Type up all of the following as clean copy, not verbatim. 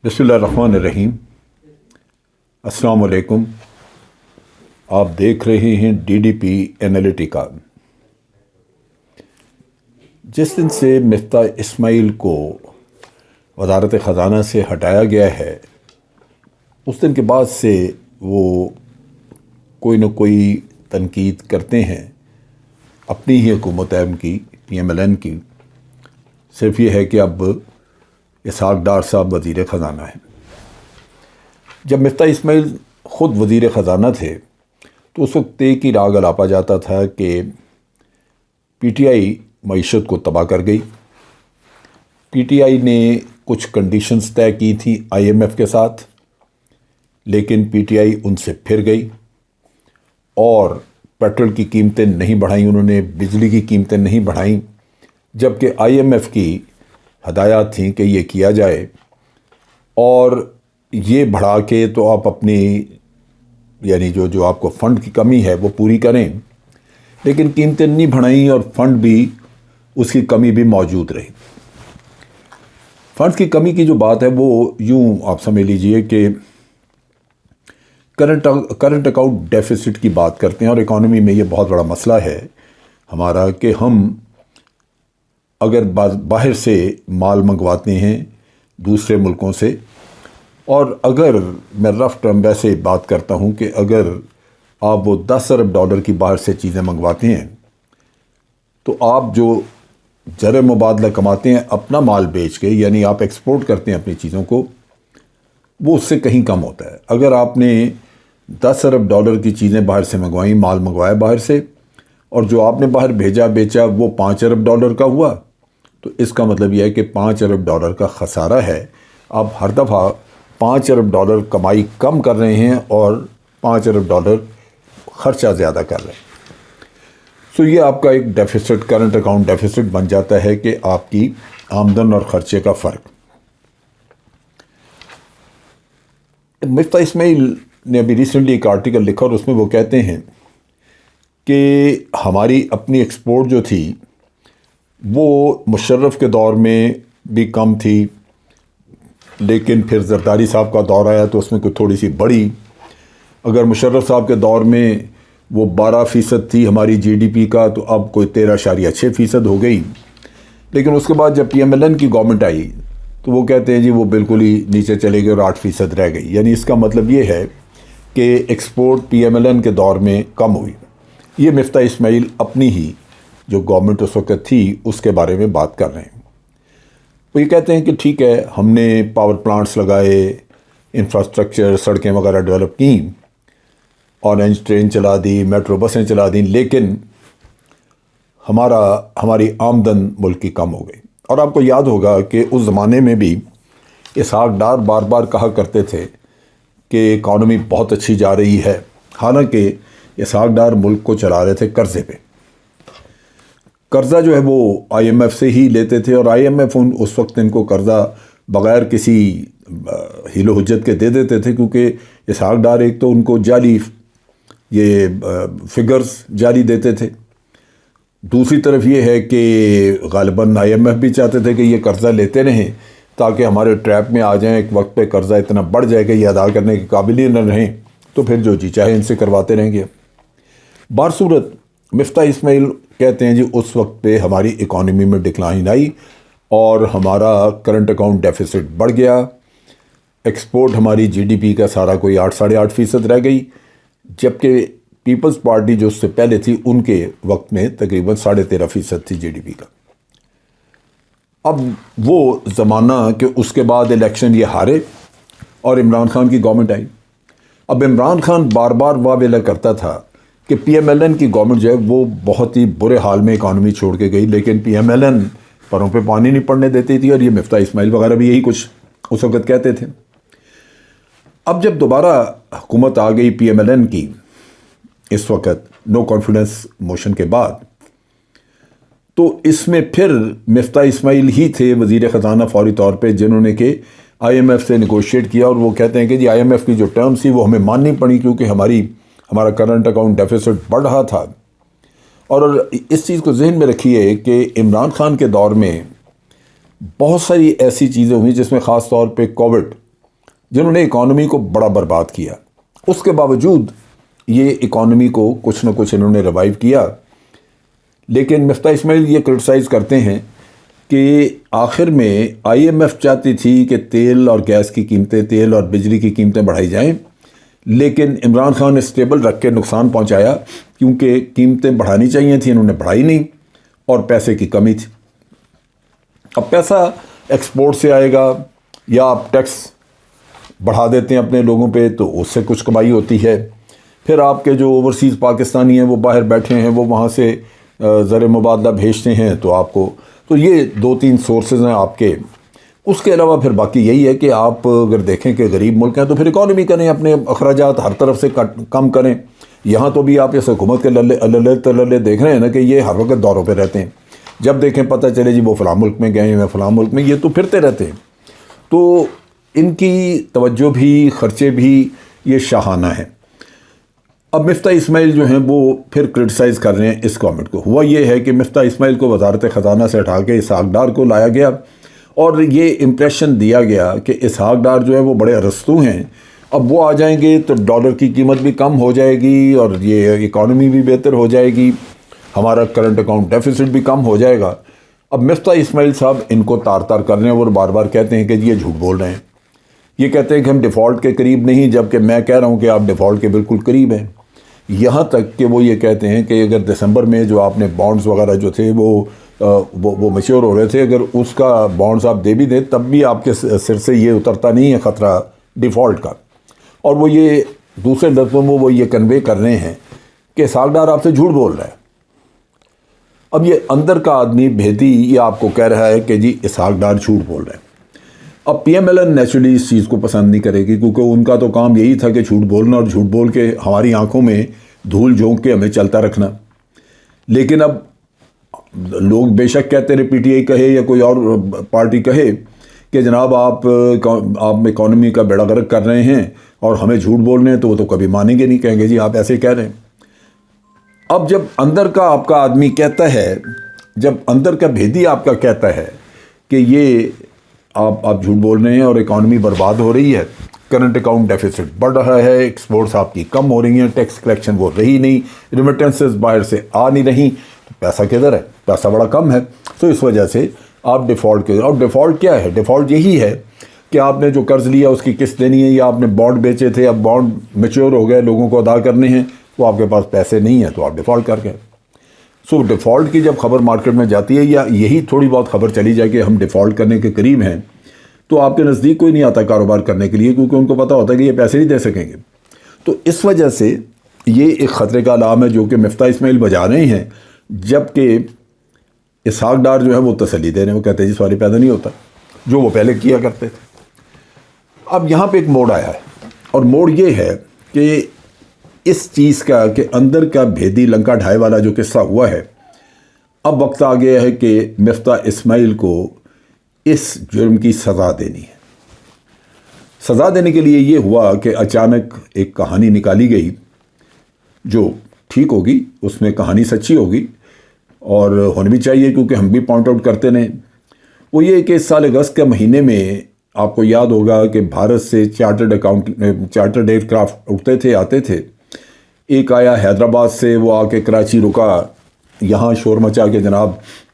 بسم اللہ الرحمن الرحیم۔ السلام علیکم۔ آپ دیکھ رہے ہیں DDP انالیٹیکا۔ جس دن سے مفتاح اسماعیل کو وزارت خزانہ سے ہٹایا گیا ہے اس دن کے بعد سے وہ کوئی نہ کوئی تنقید کرتے ہیں اپنی ہی حکومت کی PMLN کی۔ صرف یہ ہے کہ اب اسحاق ڈار صاحب وزیر خزانہ ہیں۔ جب مفتاح اسماعیل خود وزیر خزانہ تھے تو اس وقت ایک ہی راگ الاپا جاتا تھا کہ PTI معیشت کو تباہ کر گئی۔ PTI نے کچھ کنڈیشنز طے کی تھی IMF کے ساتھ، لیکن PTI ان سے پھر گئی اور پیٹرول کی قیمتیں نہیں بڑھائیں، انہوں نے بجلی کی قیمتیں نہیں بڑھائیں، جبکہ IMF کی ہدایات تھیں کہ یہ کیا جائے اور یہ بڑھا کے تو آپ اپنی یعنی جو آپ کو فنڈ کی کمی ہے وہ پوری کریں، لیکن قیمتیں نہیں بڑھائیں اور فنڈ بھی اس کی کمی بھی موجود رہی۔ فنڈ کی کمی کی جو بات ہے وہ یوں آپ سمجھ لیجئے کہ کرنٹ اکاؤنٹ ڈیفیسٹ کی بات کرتے ہیں، اور اکانومی میں یہ بہت بڑا مسئلہ ہے ہمارا کہ ہم اگر باہر سے مال منگواتے ہیں دوسرے ملکوں سے، اور اگر میں رف ٹرم ویسے بات کرتا ہوں کہ اگر آپ وہ $10 ارب کی باہر سے چیزیں منگواتے ہیں تو آپ جو زر مبادلہ کماتے ہیں اپنا مال بیچ کے، یعنی آپ ایکسپورٹ کرتے ہیں اپنی چیزوں کو، وہ اس سے کہیں کم ہوتا ہے۔ اگر آپ نے $10 ارب کی چیزیں باہر سے منگوائیں، مال منگوایا باہر سے، اور جو آپ نے باہر بیچا وہ $5 ارب کا ہوا، تو اس کا مطلب یہ ہے کہ $5 ارب کا خسارہ ہے۔ آپ ہر دفعہ $5 ارب کمائی کم کر رہے ہیں اور $5 ارب خرچہ زیادہ کر رہے ہیں۔ سو یہ آپ کا ایک ڈیفیسٹ، کرنٹ اکاؤنٹ ڈیفیسٹ بن جاتا ہے کہ آپ کی آمدن اور خرچے کا فرق۔ مفتاح اسماعیل نے ابھی ریسنٹلی ایک آرٹیکل لکھا اور اس میں وہ کہتے ہیں کہ ہماری اپنی ایکسپورٹ جو تھی وہ مشرف کے دور میں بھی کم تھی، لیکن پھر زرداری صاحب کا دور آیا تو اس میں کوئی تھوڑی سی بڑھی۔ اگر مشرف صاحب کے دور میں وہ 12% تھی ہماری GDP کا، تو اب کوئی 13.6% ہو گئی۔ لیکن اس کے بعد جب PMLN کی گورنمنٹ آئی تو وہ کہتے ہیں جی وہ بالکل ہی نیچے چلے گئے اور 8% رہ گئی۔ یعنی اس کا مطلب یہ ہے کہ ایکسپورٹ PMLN کے دور میں کم ہوئی۔ یہ مفتاح اسماعیل اپنی ہی جو گورنمنٹ اس وقت تھی اس کے بارے میں بات کر رہے ہیں۔ وہ یہ کہتے ہیں کہ ٹھیک ہے، ہم نے پاور پلانٹس لگائے، انفراسٹرکچر، سڑکیں وغیرہ ڈیولپ کیں، اورنج ٹرین چلا دی، میٹرو بسیں چلا دیں، لیکن ہماری آمدن ملک کی کم ہو گئی۔ اور آپ کو یاد ہوگا کہ اس زمانے میں بھی اسحاق ڈار بار بار کہا کرتے تھے کہ اکانومی بہت اچھی جا رہی ہے، حالانکہ اسحاق ڈار ملک کو چلا رہے تھے قرضے پہ۔ قرضہ جو ہے وہ IMF سے ہی لیتے تھے، اور IMF اس وقت ان کو قرضہ بغیر کسی حیل و حجت کے دے دیتے تھے، کیونکہ اسحاق ڈار ایک تو ان کو جعلی یہ فگرز جعلی دیتے تھے، دوسری طرف یہ ہے کہ غالباً IMF بھی چاہتے تھے کہ یہ قرضہ لیتے رہیں تاکہ ہمارے ٹریپ میں آ جائیں، ایک وقت پہ قرضہ اتنا بڑھ جائے کہ یہ ادا کرنے کے قابل ہی نہ رہیں، تو پھر جو جی چاہے ان سے کرواتے رہیں گے۔ بہرصورت مفتاح اسماعیل کہتے ہیں جی اس وقت پہ ہماری اکانومی میں ڈکلائن آئی اور ہمارا کرنٹ اکاؤنٹ ڈیفیسٹ بڑھ گیا، ایکسپورٹ ہماری GDP کا سارا کوئی 8.5% رہ گئی، جبکہ پیپلز پارٹی جو اس سے پہلے تھی ان کے وقت میں تقریباً 13.5% تھی GDP کا۔ اب وہ زمانہ کہ اس کے بعد الیکشن یہ ہارے اور عمران خان کی گورنمنٹ آئی۔ اب عمران خان بار بار واویلا کرتا تھا کہ PMLN کی گورنمنٹ جو ہے وہ بہت ہی برے حال میں اکانومی چھوڑ کے گئی، لیکن PMLN پروں پہ پانی نہیں پڑنے دیتی تھی، اور یہ مفتاح اسماعیل وغیرہ بھی یہی کچھ اس وقت کہتے تھے۔ اب جب دوبارہ حکومت آ گئی PMLN کی اس وقت نو کانفیڈنس موشن کے بعد، تو اس میں پھر مفتاح اسماعیل ہی تھے وزیر خزانہ فوری طور پہ جنہوں نے کہ IMF سے نیگوشیٹ کیا، اور وہ کہتے ہیں کہ جی IMF کی جو ٹرمز تھی وہ ہمیں ماننی پڑی کیونکہ ہمارا کرنٹ اکاؤنٹ ڈیفیسٹ بڑھ رہا تھا۔ اور اس چیز کو ذہن میں رکھیے کہ عمران خان کے دور میں بہت ساری ایسی چیزیں ہوئیں جس میں خاص طور پہ کووڈ جنہوں نے اکانومی کو بڑا برباد کیا. اس کے باوجود یہ اکانومی کو کچھ نہ کچھ انہوں نے ریوائیو کیا. لیکن مفتاح اسماعیل یہ کرٹیسائز کرتے ہیں کہ آخر میں آئی ایم ایف چاہتی تھی کہ تیل اور گیس کی قیمتیں، تیل اور بجلی کی قیمتیں بڑھائی جائیں، لیکن عمران خان نے اسٹیبل رکھ کے نقصان پہنچایا، کیونکہ قیمتیں بڑھانی چاہیے تھیں، انہوں نے بڑھائی نہیں اور پیسے کی کمی تھی. اب پیسہ ایکسپورٹ سے آئے گا یا آپ ٹیکس بڑھا دیتے ہیں اپنے لوگوں پہ تو اس سے کچھ کمائی ہوتی ہے. پھر آپ کے جو اوورسیز پاکستانی ہیں وہ باہر بیٹھے ہیں، وہ وہاں سے زر مبادلہ بھیجتے ہیں تو آپ کو، تو یہ 2-3 سورسز ہیں آپ کے. اس کے علاوہ پھر باقی یہی ہے کہ آپ اگر دیکھیں کہ غریب ملک ہیں تو پھر اکانومی کریں، اپنے اخراجات ہر طرف سے کم کریں. یہاں تو بھی آپ اس حکومت کے للے تللے دیکھ رہے ہیں نا کہ یہ ہر وقت دوروں پہ رہتے ہیں. جب دیکھیں پتہ چلے جی وہ فلاں ملک میں گئے ہیں، فلاں ملک میں، یہ تو پھرتے رہتے ہیں. تو ان کی توجہ بھی، خرچے بھی یہ شاہانہ ہیں. اب مفتاح اسماعیل جو ہیں وہ پھر کرٹیسائز کر رہے ہیں اس گورنمنٹ کو. ہوا یہ ہے کہ مفتاح اسماعیل کو وزارت خزانہ سے ہٹا کے اسحاق ڈار کو لایا گیا اور یہ امپریشن دیا گیا کہ اسحاق ڈار جو ہے وہ بڑے ارستو ہیں، اب وہ آ جائیں گے تو ڈالر کی قیمت بھی کم ہو جائے گی اور یہ اکانومی بھی بہتر ہو جائے گی، ہمارا کرنٹ اکاؤنٹ ڈیفیسٹ بھی کم ہو جائے گا. اب مفتاح اسماعیل صاحب ان کو تار تار کر رہے ہیں اور بار بار کہتے ہیں کہ یہ جھوٹ بول رہے ہیں. یہ کہتے ہیں کہ ہم ڈیفالٹ کے قریب نہیں، جبکہ میں کہہ رہا ہوں کہ آپ ڈیفالٹ کے بالکل قریب ہیں. یہاں تک کہ وہ یہ کہتے ہیں کہ اگر دسمبر میں جو آپ نے بانڈز وغیرہ جو تھے وہ میچور ہو رہے تھے، اگر اس کا بانڈز آپ دے بھی دیں تب بھی آپ کے سر سے یہ اترتا نہیں ہے خطرہ ڈیفالٹ کا. اور وہ یہ دوسرے لفظوں میں وہ یہ کنوے کر رہے ہیں کہ اسحاق ڈار آپ سے جھوٹ بول رہا ہے. اب یہ اندر کا آدمی بھیدی یہ آپ کو کہہ رہا ہے کہ جی اسحاق ڈار جھوٹ بول رہے ہیں. اب P M L N naturally اس چیز کو پسند نہیں کرے گی، کیونکہ ان کا تو کام یہی تھا کہ جھوٹ بولنا اور جھوٹ بول کے ہماری آنکھوں میں دھول جھونک کے ہمیں چلتا رکھنا. لیکن اب لوگ بے شک کہتے ہیں، پی ٹی آئی کہے یا کوئی اور پارٹی کہے کہ جناب آپ اکانومی کا بیڑا غرق کر رہے ہیں اور ہمیں جھوٹ بول رہے ہیں، تو وہ تو کبھی مانیں گے نہیں، کہیں گے جی آپ ایسے کہہ رہے ہیں. اب جب اندر کا آپ کا آدمی کہتا ہے، جب اندر کا بھیدی آپ کا کہتا ہے کہ یہ آپ جھوٹ بول رہے ہیں اور اکانومی برباد ہو رہی ہے، کرنٹ اکاؤنٹ ڈیفیسٹ بڑھ رہا ہے، ایکسپورٹس آپ کی کم ہو رہی ہیں، ٹیکس کلیکشن وہ رہی نہیں، ریمیٹنسز باہر سے آ نہیں رہی، تو پیسہ کدھر ہے؟ پیسہ بڑا کم ہے. تو اس وجہ سے آپ ڈیفالٹ کے، اور ڈیفالٹ کیا ہے؟ ڈیفالٹ یہی ہے کہ آپ نے جو قرض لیا اس کی قسط دینی ہے، یا آپ نے بانڈ بیچے تھے، اب بانڈ میچور ہو گئے، لوگوں کو ادا کرنے ہیں، تو آپ کے پاس پیسے نہیں ہیں تو آپ ڈیفالٹ کر گئے. سو ڈیفالٹ کی جب خبر مارکیٹ میں جاتی ہے، یا یہی تھوڑی بہت خبر چلی جائے کہ ہم ڈیفالٹ کرنے کے قریب ہیں، تو آپ کے نزدیک کوئی نہیں آتا کاروبار کرنے کے لیے، کیونکہ ان کو پتہ ہوتا ہے کہ یہ پیسے نہیں دے سکیں گے. تو اس وجہ سے یہ ایک خطرے کا علام ہے جو کہ مفتاح اسماعیل بجا رہے ہیں، جبکہ اسحاق ڈار جو ہے وہ تسلی دے رہے ہیں، وہ کہتے ہیں جی سواری پیدا نہیں ہوتا، جو وہ پہلے کیا کرتے تھے. اب یہاں پہ ایک موڑ آیا ہے، اور موڑ یہ ہے کہ اس چیز کا کہ اندر کا بھیدی لنکا ڈھائی والا جو قصہ ہوا ہے، اب وقت آ گیا ہے کہ مفتاح اسماعیل کو اس جرم کی سزا دینی ہے. سزا دینے کے لیے یہ ہوا کہ اچانک ایک کہانی نکالی گئی جو ٹھیک ہوگی، اس میں کہانی سچی ہوگی اور ہونی بھی چاہیے، کیونکہ ہم بھی پوائنٹ آؤٹ کرتے رہے. وہ یہ کہ اس سال اگست کے مہینے میں آپ کو یاد ہوگا کہ بھارت سے چارٹرڈ ایئر کرافٹ اٹھتے تھے، آتے تھے. ایک آیا حیدرآباد سے، وہ آ کے کراچی رکا، یہاں شور مچا کہ جناب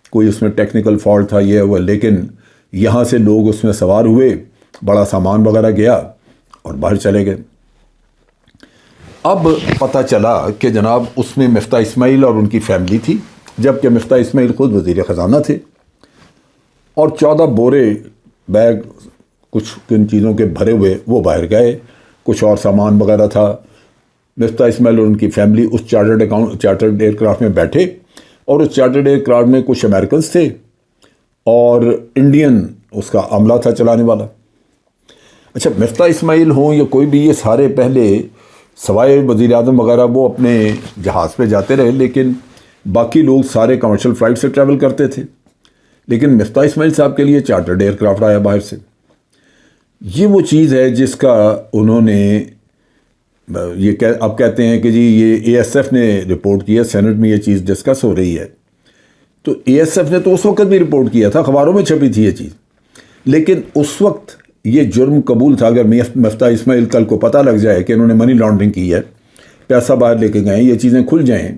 کوئی اس میں ٹیکنیکل فالٹ تھا، یہ وہ، لیکن یہاں سے لوگ اس میں سوار ہوئے، بڑا سامان وغیرہ گیا اور باہر چلے گئے. اب پتہ چلا کہ جناب اس میں مفتاح اسماعیل اور ان کی فیملی تھی، جبکہ مفتاح اسماعیل خود وزیر خزانہ تھے، اور 14 بورے بیگ کچھ کن چیزوں کے بھرے ہوئے وہ باہر گئے، کچھ اور سامان وغیرہ تھا. مفتاح اسماعیل اور ان کی فیملی اس چارٹرڈ ایئر کرافٹ میں بیٹھے، اور اس چارٹرڈ ایئر کرافٹ میں کچھ امریکنز تھے اور انڈین اس کا عملہ تھا چلانے والا. اچھا، مفتاح اسماعیل ہوں یا کوئی بھی، یہ سارے پہلے سوائے وزیر اعظم وغیرہ وہ اپنے جہاز پہ جاتے رہے، لیکن باقی لوگ سارے کمرشل فلائٹ سے ٹریول کرتے تھے. لیکن مفتاح اسماعیل صاحب کے لیے چارٹرڈ ایئر کرافٹ آیا باہر سے. یہ وہ چیز ہے جس کا انہوں نے اب کہتے ہیں کہ جی یہ اے ایس ایف نے رپورٹ کیا، سینٹ میں یہ چیز ڈسکس ہو رہی ہے. تو اے ایس ایف نے تو اس وقت بھی رپورٹ کیا تھا، اخباروں میں چھپی تھی یہ چیز، لیکن اس وقت یہ جرم قبول تھا. اگر مفتاح اسماعیل کل کو پتہ لگ جائے کہ انہوں نے منی لانڈرنگ کی ہے، پیسہ باہر لے کے گئے، یہ چیزیں کھل جائیں،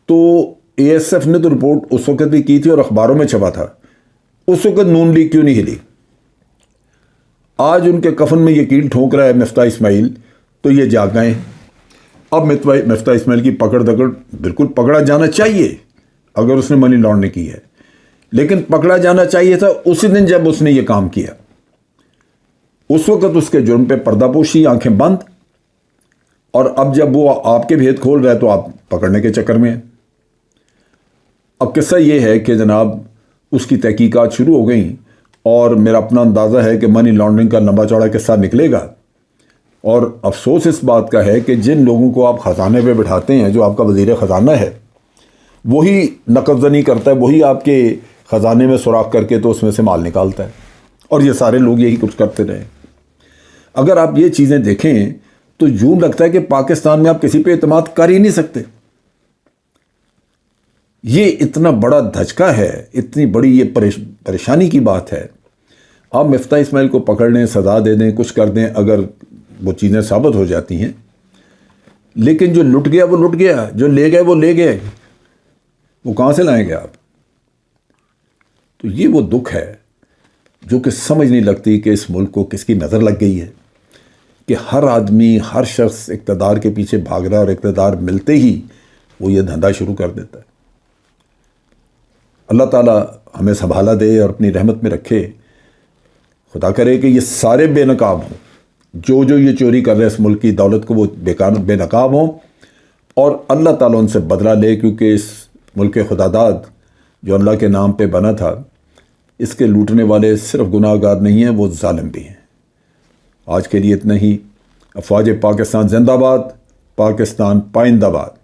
تو اے ایس ایف نے تو رپورٹ اس وقت بھی کی تھی اور اخباروں میں چھپا تھا. اس وقت نون لیگ کیوں نہیں ہلی؟ آج ان کے کفن میں یہ کیل ٹھونک رہا ہے مفتاح اسماعیل، تو یہ جاگ گئے. اب مفتاح اسماعیل کی پکڑ دکڑ بالکل پکڑا جانا چاہیے اگر اس نے منی لانڈرنگ کی ہے، لیکن پکڑا جانا چاہیے تھا اسی دن جب اس نے یہ کام کیا. اس وقت اس کے جرم پہ پردہ پوشی، آنکھیں بند، اور اب جب وہ آپ کے بھید کھول رہا ہے تو آپ پکڑنے کے چکر میں ہیں. اب قصہ یہ ہے کہ جناب اس کی تحقیقات شروع ہو گئیں، اور میرا اپنا اندازہ ہے کہ منی لانڈرنگ کا لمبا چوڑا قصہ نکلے گا. اور افسوس اس بات کا ہے کہ جن لوگوں کو آپ خزانے پہ بٹھاتے ہیں، جو آپ کا وزیر خزانہ ہے، وہی نقد زنی کرتا ہے، وہی آپ کے خزانے میں سوراخ کر کے تو اس میں سے مال نکالتا ہے، اور یہ سارے لوگ یہی کچھ کرتے رہے. اگر آپ یہ چیزیں دیکھیں تو یوں لگتا ہے کہ پاکستان میں آپ کسی پہ اعتماد کر ہی نہیں سکتے. یہ اتنا بڑا دھچکا ہے، اتنی بڑی یہ پریشانی کی بات ہے. آپ مفتاح اسماعیل کو پکڑ لیں، سزا دے دیں، کچھ کر دیں اگر وہ چیزیں ثابت ہو جاتی ہیں، لیکن جو لٹ گیا وہ لٹ گیا، جو لے گئے وہ لے گئے، وہ کہاں سے لائیں گے آپ؟ تو یہ وہ دکھ ہے جو کہ سمجھ نہیں لگتی کہ اس ملک کو کس کی نظر لگ گئی ہے کہ ہر آدمی، ہر شخص اقتدار کے پیچھے بھاگ رہا ہے، اور اقتدار ملتے ہی وہ یہ دھندا شروع کر دیتا ہے. اللہ تعالیٰ ہمیں سنبھالا دے اور اپنی رحمت میں رکھے. خدا کرے کہ یہ سارے بے نقاب ہوں، جو یہ چوری کر رہے ہیں اس ملک کی دولت کو، وہ بے نقاب ہوں، اور اللہ تعالیٰ ان سے بدلہ لے، کیونکہ اس ملک خداداد جو اللہ کے نام پہ بنا تھا، اس کے لوٹنے والے صرف گناہ گار نہیں ہیں، وہ ظالم بھی ہیں. آج کے لیے اتنا ہی. افواج پاکستان زندہ باد، پاکستان پائندہ باد.